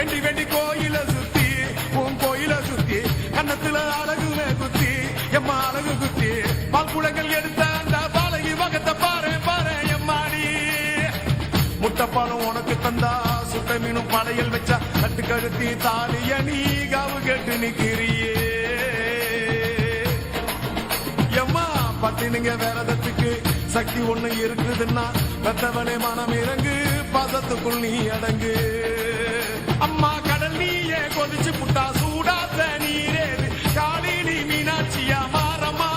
வேண்டி வேண்டி கோயில சுத்தி உன் கோயில சுத்தி கண்ணத்துல அழகுமே குத்தி எம்மா அழகு குத்தி பால் குளங்கள் எடுத்த அந்த பாலகி வகத்தை பாரு பாரு எம்மாடி முட்டைப்பாலும் உனக்கு தந்தா சுட்ட மீனும் படையல் வச்சா கட்டு கழுத்தி தாலிய நீ காவு கேட்டு நிக்கிறியே எம்மா பட்டினிங்க வேறதத்துக்கு சக்தி ஒண்ணு இருக்குதுன்னா பெத்தவனே மனம் இறங்கு பாசத்துக்குள் நீ அடங்கு அம்மா கடல் நீயே கொதிச்சு புட்டா சூடாத்த நீரேது காலினி மீனாட்சியா மாறம்மா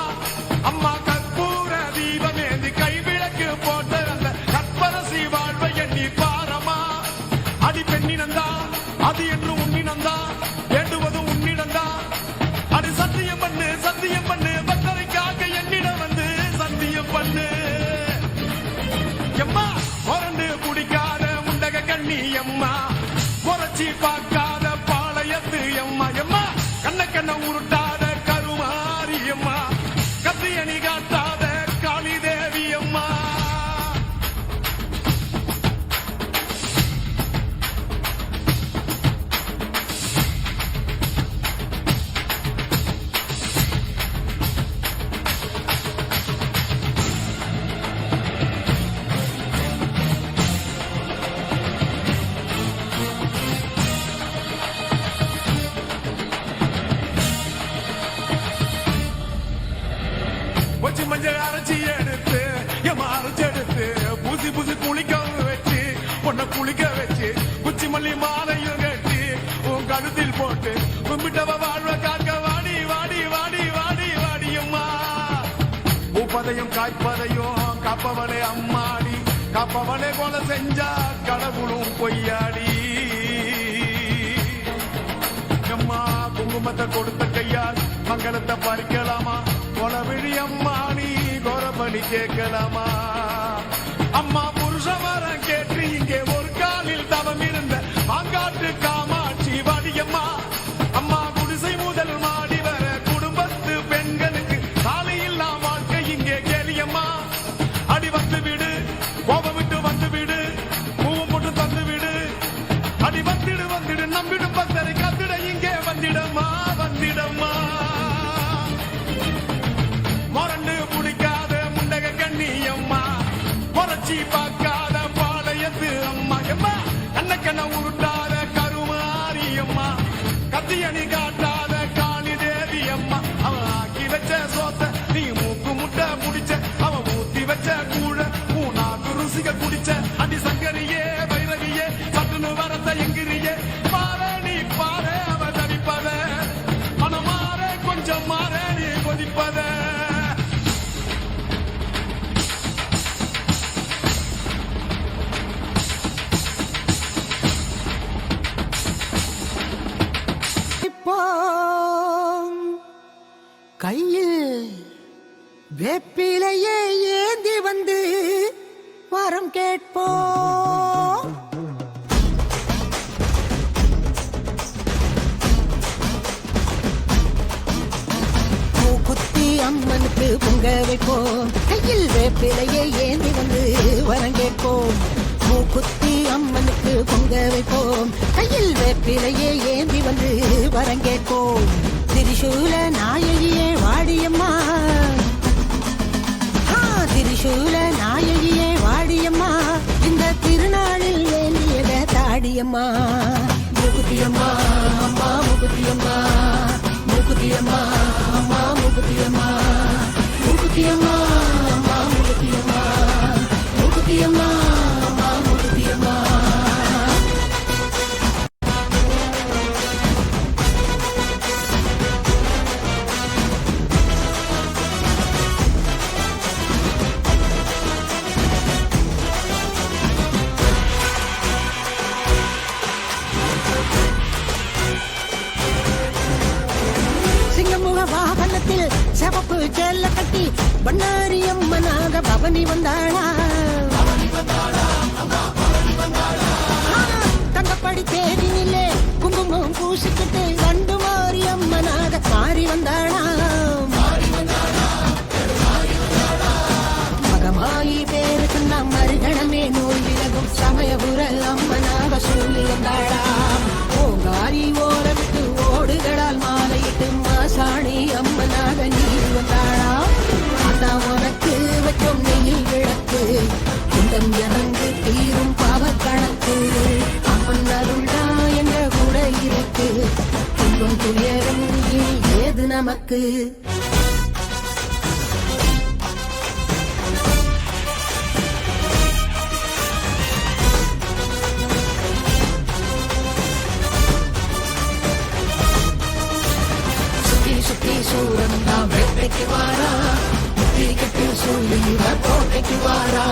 அம்மா கற்பூர தீபமேந்தி கைவிளக்கு போட்ட அந்த கற்பரசி வாழ்வை எண்ணி பாரம்மா அடி பெண்ணினந்தா அது என்று உன்னினந்தா வேண்டுவதும் உன்னிடந்தா அது சத்தியம் பண்ணு பக்தரைக்காக என்னிடம் வந்து சத்தியம் பண்ணு எம்மா முரண்டு குடிக்காத முண்டக கண்ணி எம்மா முறைச்சி பார்க்காத பாளையத்து எம்மா எம்மா கண்ண கண்ண உருட்டாத கருமாரி எம்மா கத்தியணி காட்டாத காளி தேவி அம்மா மஞ்சள் அரைச்சி எடுத்து எம்மா அரைச்சி எடுத்து பூசி பூசி குளிக்க வச்சு பொண்ண குளிக்க வச்சு குச்சி மல்லி மாலையும் கட்டி உன் கழுத்தில் போட்டு கும்பிட்டவ வாழ்வ காக்க வாடி வாடி வாடி வாடி வாடி அம்மா பூப்பதையும் காய்ப்பதையும் காப்பவளே அம்மாடி காப்பவளே கொலை செஞ்சா கடவுளும் பொய்யாடி அம்மா குங்குமத்தை கொடுத்த கையால் மங்களத்தை பறிக்கலாமா கொலவிழி அம்மா நீ கோரபலி கேட்கலாமா அம்மா புருஷ வரம் கேட்டு இங்கே ஒரு காலில் தவம் இருந்த மாங்காட்டு காமாட்சி வாடியம்மா அம்மா குடிசை முதல் மாடி வர குடும்பத்து பெண்களுக்கு சாலையில்லா வாழ்க்கை இங்கே கேளியம்மா அடி வந்து விடு கோபம் விட்டு வந்து விடு பூவும் போட்டு தந்து விடு அடி வந்துடு நம்பிடும் பக்தரை கத்திட இங்கே வந்திடம்மா வந்திடம்மா மொரண்டு குடிக்காத முண்டக கண்ணி அம்மா முறைச்சி பார்க்காத பாளையத்து அம்மா எம்மா கண்ண கண்ண உருட்டாத கருமாரி அம்மா கத்தியணி காட்டாத காளி தேவி அம்மா அவன் ஆக்கி வச்ச சோத்த நீ மூக்கு முட்டை முடிச்ச அவன் ஊத்தி வச்ச கூழ மூணாக்கு ருசிக குடிச்ச அடி சங்கரியே வைரவியே சட்டுன்னு வரத்த எங்கிரியே பாரு நீ பாரு அவ தவிப்பத மனம் மாற கொஞ்சம் மாற நீ கொதிப்பத கையில் வேப்பிலையே ஏந்தி வந்து வரம் கேட்போம் மூக்குத்தி அம்மனுக்கு பொங்க வைப்போம் கையில் வேப்பிலையே ஏந்தி வந்து வரம் கேட்போம் மூக்குத்தி அம்மனுக்கு பொங்க வைப்போம் கையில் வேப்பிலையே ஏந்தி வந்து வரம் கேட்போம் திரிசூல நாயகியே வாடியம்மா திரிசூல நாயகியே வாடியம்மா இந்த திருநாளில் வேண்டியத தாடியம்மா மூக்குத்தியம்மா அம்மா மூக்குத்தியம்மா மூக்குத்தியம்மா அம்மா மூக்குத்தியம்மா மூக்குத்தியம்மா அம்மா மூக்குத்தியம்மா மூக்குத்தியம்மா அம்மா மூக்குத்தியம்மா வாகனத்தில் சிவப்பு செல்ல கட்டி பண்ணாரி அம்மனாக பவனி வந்தாளா தங்கப்படி தேரினிலே குங்குமம் பூசிக்கிட்டு கண்டு மாறி அம்மனாக மாறி வந்தாளா மகமாயி பேருக்கு நாம் மறுகணமே நோய் விலகும் சமயபுர அம்மனாக சொல்லி வந்தாளா நமக்கு. சுத்தி சுத்தி சூரன் தான் வேட்டைக்கு வாரா, முத்தி கட்டி சொல்லி கோட்டைக்கு வாரா,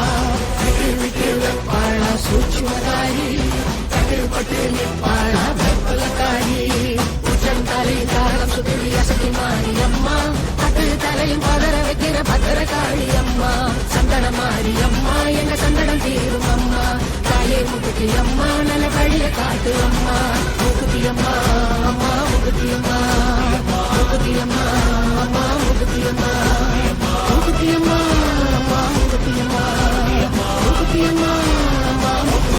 விட்டு விட்டு வெப்பாளா சூட்சுமதாரி, பட்டு நிற்பாளா வெப்பலக்காரி, உச்சந்தலை தாளம் சுத்தி அசதி மாறி அம்மா, பட்டு தலையும் பதற வைக்கிற பத்திரகாளி அம்மா, சந்தன மாறி அம்மா எங்க சந்தனம் தீரும் அம்மா, தாயே முகுதி அம்மா நல்ல வழிய காட்டு அம்மா, முகுதி அம்மா அம்மா முகுதி அம்மா, முகுதி அம்மா அம்மா முகுதி அம்மா, முகுதி அம்மா அம்மா முகுதி அம்மா, முகுதி அம்மா அம்மா முகுதி.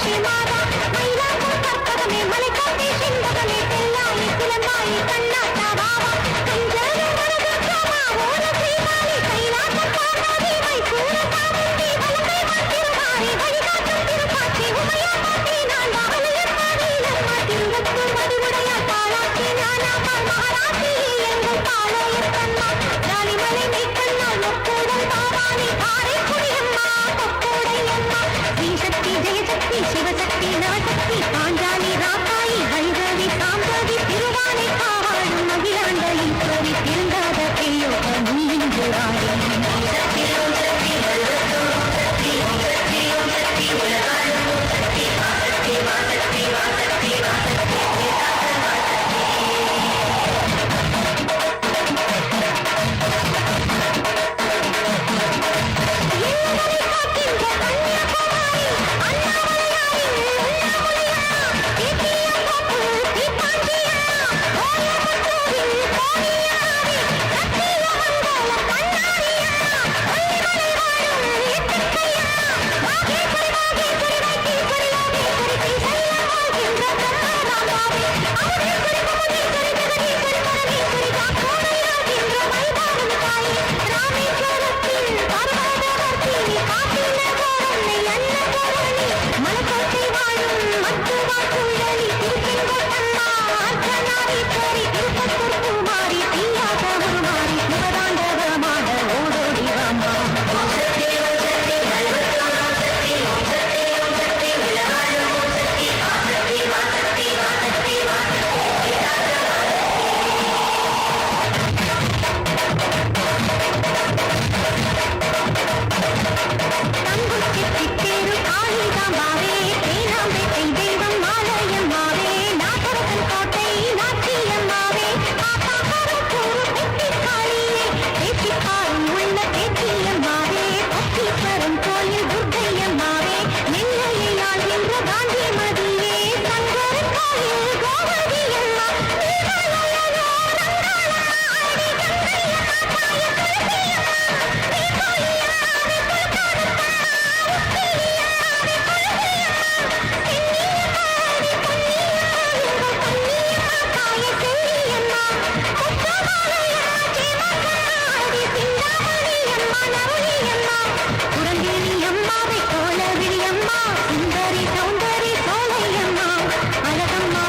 மார்கழி மாதா மயிலாப்பூர் கற்பகமே மலைக்கோட்டை செண்பகமே தெல்லாயி சிலம்பாயி கண்ணாத்தா வாவா கஞ்சரு மரகதமா ஓர ஸ்ரீகாளி கைலாசம் பார்வதி மைசூர சாமுண்டி வலங்கை மாத்திருவாரி வழிகாட்டும் திருப்பாச்சி உமையா பாட்டி நான் வாழையர் பாடியிலம்மா திருவத்தூர் மதுவுடையார் பாலாட்சி ஞானாம்பாள் மகாராட்சி எங்கள் பாளையர் கண்ணா ராணிமலை மெய்க்கண்ணாள் முக்கூடல் பாவாணி காரைக்குடியம்மா கொக்கூடையம்மா ஸ்ரீசக்தி ஜெயசக்தி சிவசக்தி நவசக்தி பாஞ்சாலி ராக்காயி வைகவி சாம்பவி திருவானை காவாடும் அகிலாண்ட ஈஸ்வரி திருந்தாத பெய்யோக முன்னின்று வாரி அழகம்மா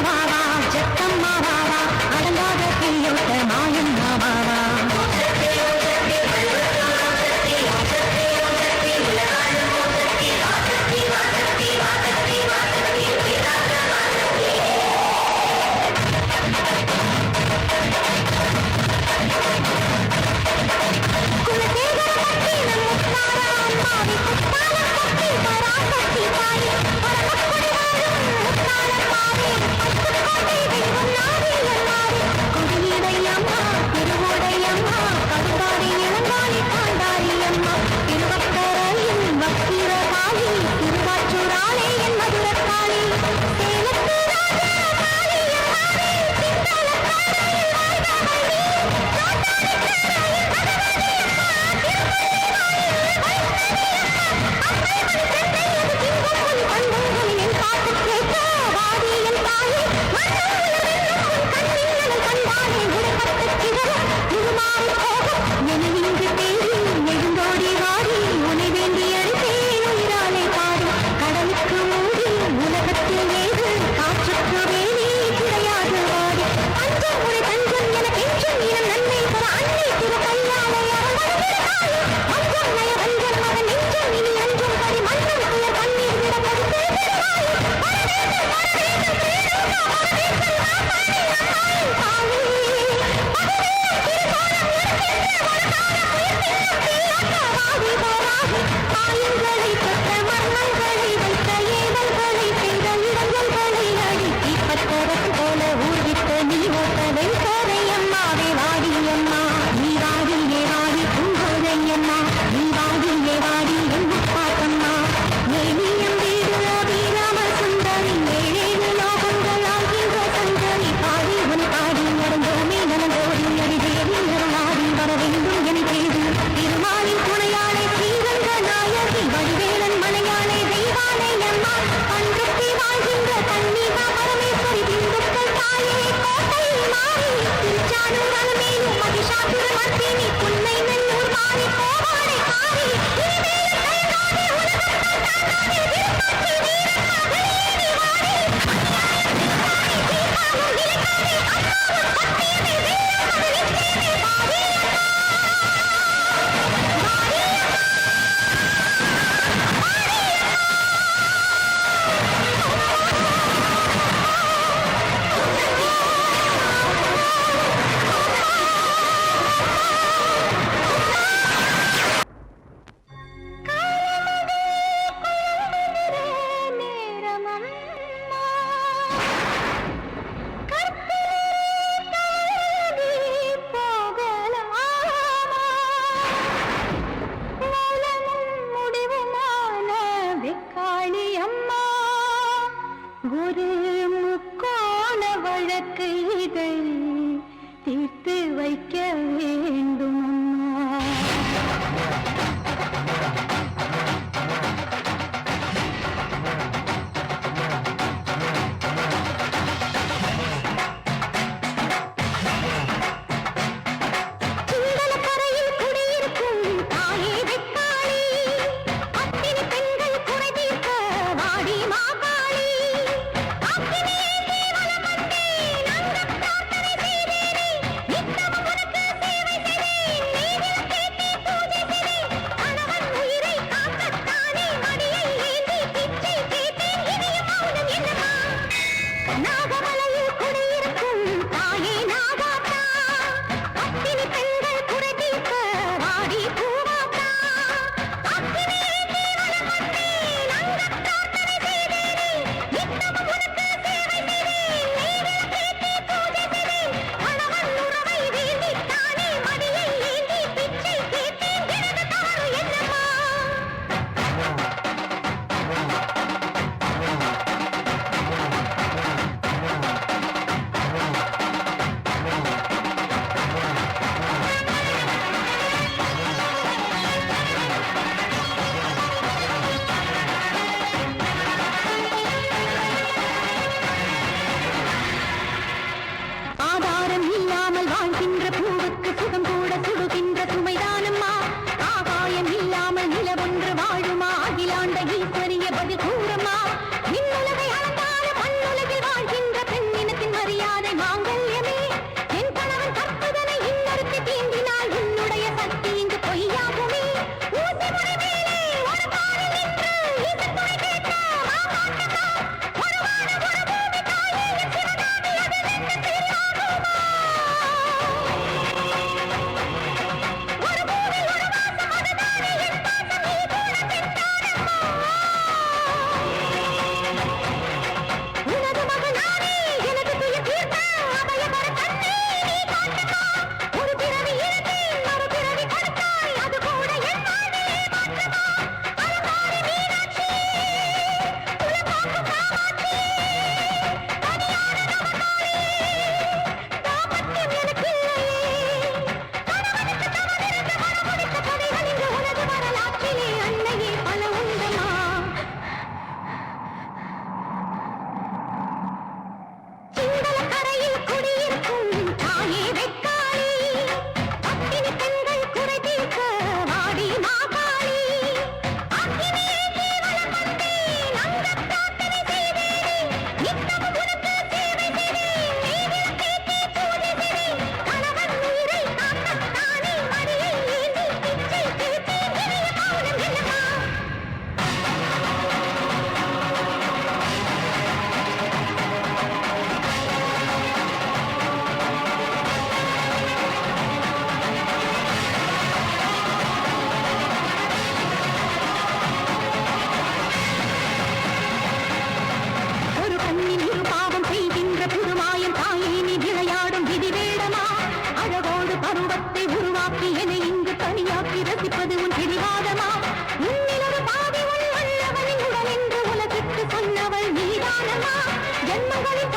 ஒரு முக்கோண வழக்கு இதை தீர்த்து வைக்க வேண்டும் ரசிப்பது உன் பிடிவாதமா? உன்னிலொரு பாதி உள் உள்ளவனின் உடல் என்று உலகிற்கு சொன்னவள் நீதானம்மா? ஜென்மங்களின்